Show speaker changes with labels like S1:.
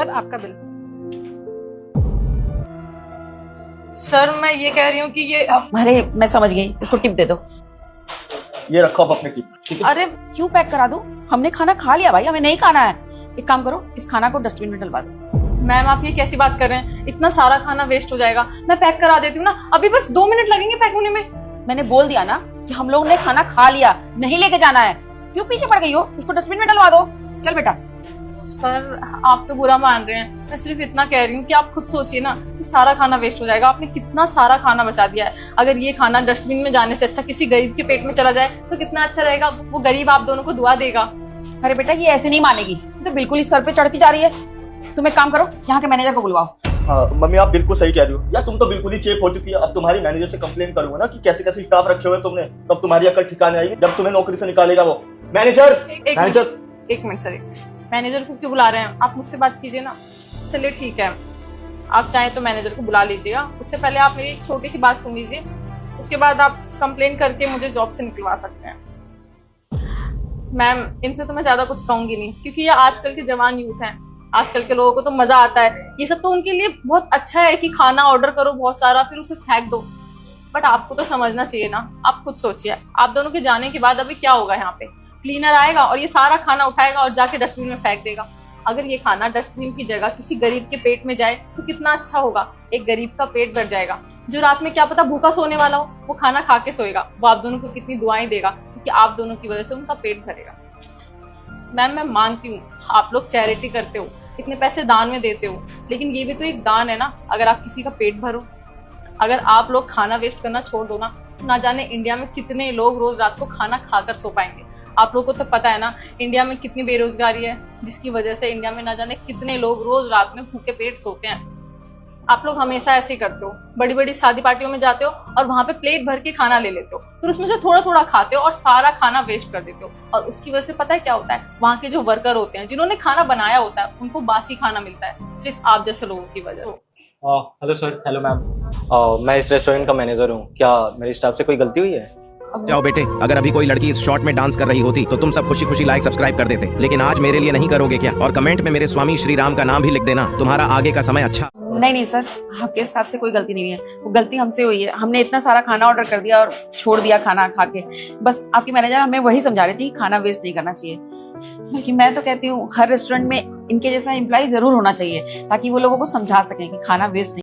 S1: Sir आपका bill. Sir मैं ये कह रही हूँ कि ये
S2: अरे मैं समझ गई, इसको टिप दे दो।
S3: ये रखो आप अपने टिप, ठीक है?
S2: अरे क्यों पैक करा दूं? हमने खाना खा लिया भाई, हमें नहीं खाना है। एक काम करो, इस खाना को डस्टबिन में डलवा दो।
S1: मैम आप ये कैसी बात कर रहे हैं? इतना सारा खाना वेस्ट हो जाएगा। मैं पैक करा देती हूँ ना, अभी बस 2 मिनट लगेंगे पैक होने में।
S2: मैंने बोल दिया ना कि हम लोगों ने खाना खा लिया, नहीं लेके जाना है। क्यों पीछे पड़ गई हो? इसको डस्टबिन में डलवा दो। चल बेटा।
S1: सर आप तो बुरा मान रहे हैं, मैं सिर्फ इतना कह रही हूँ कि आप खुद सोचिए ना कि सारा खाना वेस्ट हो जाएगा। आपने कितना सारा खाना बचा दिया है। अगर ये खाना डस्टबिन में जाने से अच्छा किसी गरीब के पेट में चला जाए तो कितना अच्छा रहेगा। वो गरीब आप दोनों को दुआ देगा।
S2: अरे बेटा ये ऐसे नहीं मानेगी, तो बिल्कुल ही सर पे चढ़ती जा रही है। तुम एक काम करो, यहाँ के मैनेजर को बुलवाओ।
S3: मम्मी आप बिल्कुल सही कह रही हो यार, तुम तो बिल्कुल ही चेप हो चुकी है। अब तुम्हारी मैनेजर से कंप्लेन करूंगा ना कि कैसे कैसे स्टाफ रखे हुए तुमने, तब तुम्हारी अकल ठिकाने आएगी जब तुम्हें नौकरी से निकालेगा वो मैनेजर।
S1: एक मिनट सर, मैनेजर को क्यों बुला रहे हैं? आप मुझसे बात कीजिए ना। चलिए ठीक है, आप चाहें तो मैनेजर को बुला लीजिएगा। उससे पहले आप मेरी एक छोटी सी बात सुन लीजिए, उसके बाद आप कंप्लेन करके मुझे जॉब से निकलवा सकते हैं। मैम इनसे तो मैं ज्यादा कुछ कहूंगी नहीं, क्योंकि ये आजकल के जवान यूथ हैं। आजकल के लोगों को तो मजा आता है, ये सब तो उनके लिए बहुत अच्छा है कि खाना ऑर्डर करो बहुत सारा फिर उसे फेंक दो। बट आपको तो समझना चाहिए ना। आप खुद सोचिए, आप दोनों के जाने के बाद अभी क्या होगा? यहाँ पे क्लीनर आएगा और ये सारा खाना उठाएगा और जाके डस्टबिन में फेंक देगा। अगर ये खाना डस्टबिन की जगह किसी गरीब के पेट में जाए तो कितना अच्छा होगा। एक गरीब का पेट भर जाएगा, जो रात में क्या पता भूखा सोने वाला हो, वो खाना खा के सोएगा। वो आप दोनों को कितनी दुआएं देगा, क्योंकि आप दोनों की वजह से उनका पेट भरेगा। मैम मैं मानती हूँ आप लोग चैरिटी करते हो, इतने पैसे दान में देते हो, लेकिन ये भी तो एक दान है ना। अगर आप किसी का पेट भरो, अगर आप लोग खाना वेस्ट करना छोड़ दो ना, तो ना जाने इंडिया में कितने लोग रोज रात को खाना खाकर सो पाएंगे। आप लोगों को तो पता है ना इंडिया में कितनी बेरोजगारी है, जिसकी वजह से इंडिया में ना जाने कितने लोग रोज रात में भूखे पेट सोते हैं। आप लोग हमेशा ऐसे ही करते हो, बड़ी बड़ी शादी पार्टियों में जाते हो और वहां पे प्लेट भर के खाना ले लेते हो, फिर उसमें से थोड़ा थोड़ा खाते हो और सारा खाना वेस्ट कर देते हो। और उसकी वजह से पता है क्या होता है? वहाँ के जो वर्कर होते हैं, जिन्होंने खाना बनाया होता है, उनको बासी खाना मिलता है, सिर्फ आप जैसे लोगों की वजह से।
S4: Hello sir. Hello ma'am. मैं इस रेस्टोरेंट का मैनेजर हूँ। क्या मेरे स्टाफ से कोई गलती हुई है?
S5: जाओ बेटे, अगर अभी कोई लड़की इस शॉट में डांस कर रही होती तो तुम सब खुशी खुशी लाइक सब्सक्राइब कर देते, लेकिन आज मेरे लिए नहीं करोगे क्या? और कमेंट में मेरे स्वामी श्री राम का नाम भी लिख देना। तुम्हारा आगे का समय अच्छा।
S2: नहीं सर, आपके हिसाब से कोई गलती नहीं है, वो गलती हमसे हुई है। हमने इतना सारा खाना ऑर्डर कर दिया और छोड़ दिया खाना खा के। बस आपकी मैनेजर हमें वही समझा रही थी कि खाना वेस्ट नहीं करना चाहिए। बल्कि मैं तो कहती हूँ हर रेस्टोरेंट में इनके जैसा एम्प्लॉय जरूर होना चाहिए, ताकि वो लोगों को समझा सकें कि खाना वेस्ट नहीं